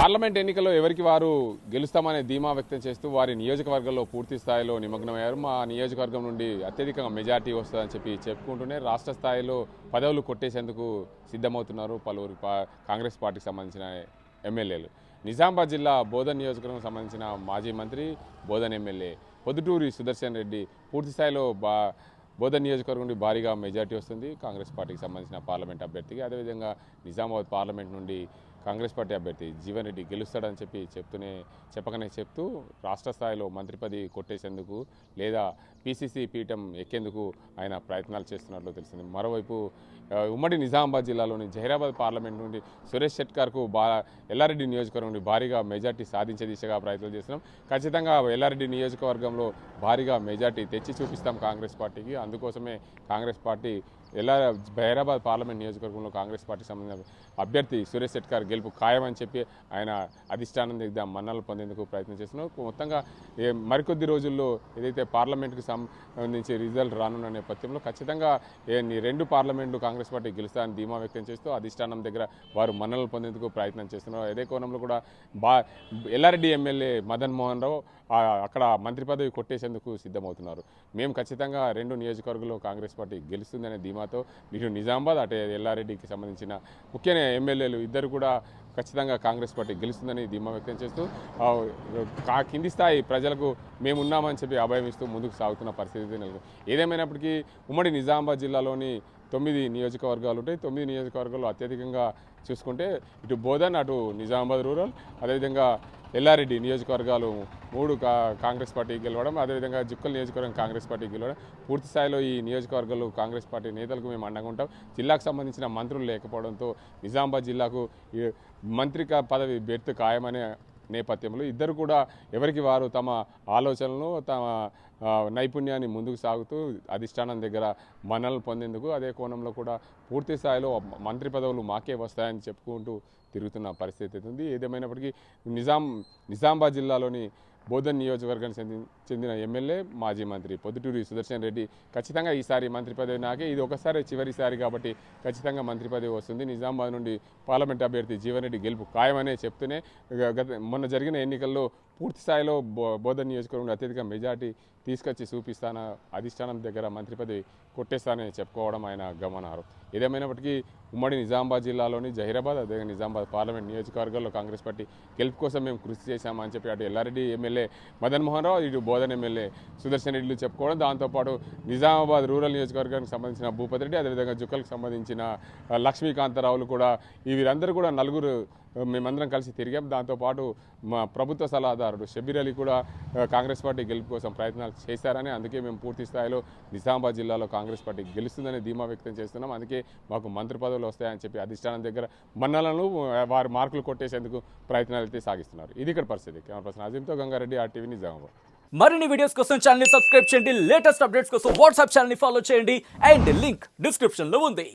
Parliament ఎన్నికల్లో ఎవరికి వారు గెలుస్తామనే ధీమా వ్యక్తం చేస్తూ వారి నియోజకవర్గంలో పూర్తి స్థాయిలో నిమగ్నమయ్యారు. మా నియోజకవర్గం నుండి అత్యధికంగా మెజార్టీ వస్తుందని చెప్పుకుంటూనే రాష్ట్ర స్థాయిలో పదవులు కొట్టేసేందుకు సిద్ధమవుతున్నారు పలువురు కాంగ్రెస్ పార్టీకి సంబంధించిన ఎమ్మెల్యేలు. నిజామాబాద్ జిల్లా బోధన్ నియోజకవర్గం సంబంధించిన మాజీ మంత్రి బోధన్ ఎమ్మెల్యే పొద్దుటూరి సుదర్శన్ రెడ్డి పూర్తి స్థాయిలో బోధన్ నియోజకవర్గం నుండి భారీగా మెజార్టీ వస్తుంది కాంగ్రెస్ పార్టీకి సంబంధించిన పార్లమెంట్ అభ్యర్థికి. అదేవిధంగా నిజామాబాద్ పార్లమెంట్ నుండి కాంగ్రెస్ పార్టీ అభ్యర్థి జీవన్ రెడ్డి గెలుస్తాడని చెప్పకనే చెప్తూ రాష్ట్ర స్థాయిలో మంత్రి పదవి కొట్టేసేందుకు లేదా పీసీసీ పీఠం ఎక్కేందుకు ఆయన ప్రయత్నాలు చేస్తున్నట్లు తెలిసింది. మరోవైపు ఉమ్మడి నిజామాబాద్ జిల్లాలోని జహీరాబాద్ పార్లమెంట్ నుండి సురేష్ షెట్కర్కు ఎల్లారెడ్డి నియోజకవర్గం నుండి భారీగా మెజార్టీ సాధించే దిశగా ప్రయత్నాలు చేస్తున్నాం. ఖచ్చితంగా ఎల్లారెడ్డి నియోజకవర్గంలో భారీగా మెజార్టీ తెచ్చి చూపిస్తాం కాంగ్రెస్ పార్టీకి. అందుకోసమే కాంగ్రెస్ పార్టీ జహీరాబాద్ పార్లమెంట్ నియోజకవర్గంలో కాంగ్రెస్ పార్టీకి సంబంధించిన అభ్యర్థి సురేష్ షెట్కర్ గెలుపు ఖాయమని చెప్పి ఆయన అధిష్టానం దగ్గర మన్ననలు పొందేందుకు ప్రయత్నం చేస్తున్నారు. మొత్తంగా మరికొద్ది రోజుల్లో ఏదైతే పార్లమెంట్కి సంబంధించి రిజల్ట్ రానున్న నేపథ్యంలో ఖచ్చితంగా రెండు పార్లమెంట్లు కాంగ్రెస్ పార్టీ గెలుస్తారని ధీమా వ్యక్తం చేస్తూ అధిష్టానం దగ్గర వారు మన్ననలు పొందేందుకు ప్రయత్నం చేస్తున్నారు. అదే కోణంలో కూడా ఎల్లారెడ్డి ఎమ్మెల్యే మదన్ మోహన్ రావు అక్కడ మంత్రి పదవి కొట్టేసేందుకు సిద్ధమవుతున్నారు. మేము ఖచ్చితంగా రెండు నియోజకవర్గంలో కాంగ్రెస్ పార్టీ గెలుస్తుందనే ధీమాతో ఇటు నిజామాబాద్ అటు ఎల్లారెడ్డికి సంబంధించిన ముఖ్య ఎమ్మెల్యేలు ఇద్దరు కూడా ఖచ్చితంగా కాంగ్రెస్ పార్టీ గెలుస్తుందని ధీమా వ్యక్తం చేస్తూ కింది స్థాయి ప్రజలకు మేమున్నామని చెప్పి అభయం ఇస్తూ ముందుకు సాగుతున్న పరిస్థితి నెలకొంది. ఏదేమైనప్పటికీ ఉమ్మడి నిజామాబాద్ జిల్లాలోని 9 నియోజకవర్గాలు ఉంటాయి. 9 నియోజకవర్గాల్లో అత్యధికంగా చూసుకుంటే ఇటు బోధన్ అటు నిజామాబాద్ రూరల్ అదేవిధంగా ఎల్లారెడ్డి నియోజకవర్గాలు 3 కాంగ్రెస్ పార్టీ గెలవడం, అదేవిధంగా జుక్కల్ నియోజకవర్గం కాంగ్రెస్ పార్టీ గెలవడం. పూర్తి స్థాయిలో ఈ నియోజకవర్గాలు కాంగ్రెస్ పార్టీ నేతలకు మేము అండగా ఉంటాం. జిల్లాకు సంబంధించిన మంత్రులు లేకపోవడంతో నిజామాబాద్ జిల్లాకు మంత్రిక పదవి బెర్త్ ఖాయమనే నేపథ్యంలో ఇద్దరు కూడా ఎవరికి వారు తమ ఆలోచనలను తమ నైపుణ్యాన్ని ముందుకు సాగుతూ అధిష్టానం దగ్గర మన్ననలు పొందేందుకు అదే కోణంలో కూడా పూర్తి స్థాయిలో మంత్రి పదవులు మాకే వస్తాయని చెప్పుకుంటూ తిరుగుతున్న పరిస్థితి ఉంది. ఏదేమైనప్పటికీ నిజామాబాద్ జిల్లాలోని బోధన్ నియోజకవర్గానికి చెందిన ఎమ్మెల్యే మాజీ మంత్రి పొద్దుటూరి సుదర్శన్ రెడ్డి ఖచ్చితంగా ఈసారి మంత్రి పదవి నాకే, ఇది ఒకసారి చివరిసారి కాబట్టి ఖచ్చితంగా మంత్రి పదవి వస్తుంది. నిజామాబాద్ నుండి పార్లమెంట్ అభ్యర్థి జీవన్ రెడ్డి గెలుపు ఖాయమనే చెప్తూనే మొన్న జరిగిన ఎన్నికల్లో పూర్తి స్థాయిలో బోధన్ నియోజకవర్గంలో అత్యధిక మెజార్టీ తీసుకొచ్చి చూపిస్తాన అధిష్టానం దగ్గర మంత్రి పదవి కొట్టేస్తానని చెప్పుకోవడం ఆయన గమనార్హం. ఏదేమైనప్పటికీ ఉమ్మడి నిజామాబాద్ జిల్లాలోని జహీరాబాద్ అదే నిజామాబాద్ పార్లమెంట్ నియోజకవర్గాల్లో కాంగ్రెస్ పార్టీ గెలుపు కోసం మేము కృషి చేశామని చెప్పి అటు ఎల్లారెడ్డి ఎమ్మెల్యే మదన్ మోహన్ రావు ఇటు బోధన్ ఎమ్మెల్యే సుదర్శన్ రెడ్డిలు చెప్పుకోవడం, దాంతోపాటు నిజామాబాద్ రూరల్ నియోజకవర్గానికి సంబంధించిన భూపతి రెడ్డి అదేవిధంగా జుక్కల్కి సంబంధించిన లక్ష్మీకాంతరావులు కూడా వీరందరూ కూడా నలుగురు మేమందరం కలిసి తిరిగాం. దాంతోపాటు మా ప్రభుత్వ సలహాదారుడు షబీర్ అలీ కూడా కాంగ్రెస్ పార్టీ గెలుపు కోసం ప్రయత్నాలు చేశారని, అందుకే మేము పూర్తి స్థాయిలో నిజామాబాద్ జిల్లాలో కాంగ్రెస్ పార్టీ గెలుస్తుందని ధీమా వ్యక్తం చేస్తున్నాం. అందుకే మాకు మంత్రి పదవులు వస్తాయని చెప్పి అధిష్టానం దగ్గర మన్నలను వారి మార్కులు కొట్టేసేందుకు ప్రయత్నాలు అయితే సాగిస్తున్నారు. ఇది ఇక్కడ పరిస్థితి. కెమెరా పర్సన్ అజీంతో గంగారెడ్డి, RTV నిజామాబాద్. మరిన్ని వీడియోస్ కోసం ఛానల్ ని సబ్స్క్రైబ్ చేయండి, లేటెస్ట్ అప్డేట్స్ కోసం వాట్సాప్ ఛానల్ ని ఫాలో చేయండి అండ్ లింక్ డిస్క్రిప్షన్ లో ఉంది.